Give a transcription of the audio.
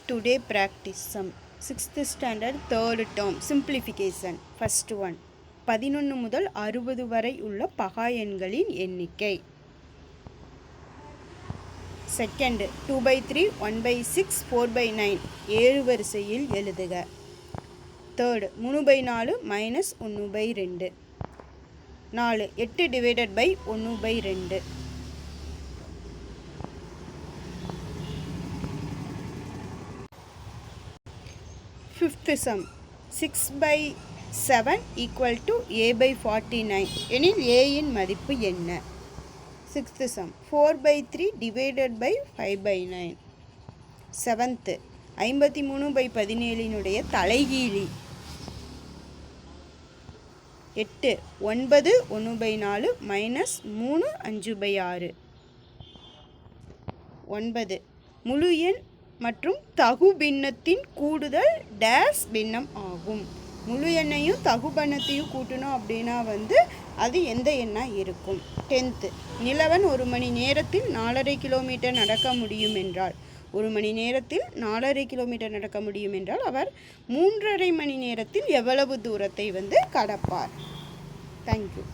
Today practice some 6th standard 3rd term simplification. First one 11 முதல் 60 வரை உள்ள பகா எண்களின் எண்ணிக்கை. Second 2/3 1/6 4/9 ஏழு வரிசையில் எழுதுக. Third 3/4 minus 1/2. 4 8 divided by 1/2. Fifth sum 6/7 equal to a/49 எனில் a இன் மதிப்பு என்ன? Sixth sum 4/3 divided by 5/9. Seventh 53/17 தலைகீழி. 8 9 1/4 minus 3 5/6. 9 முழு எண் மற்றும் தகு பின்னத்தின் கூடுதல் டேஸ் பின்னம் ஆகும். முழு எண்ணையும் தகு பின்னத்தையும் கூட்டணும் அப்படின்னா அது எந்த எண்ணாக இருக்கும்? 10th நிலவன் ஒரு மணி நேரத்தில் 4.5 கிலோமீட்டர் நடக்க முடியும் என்றால் ஒரு மணி நேரத்தில் 4.5 கிலோமீட்டர் நடக்க முடியும் என்றால் அவர் 3.5 மணி நேரத்தில் எவ்வளவு தூரத்தை கடப்பார்? தேங்க்யூ.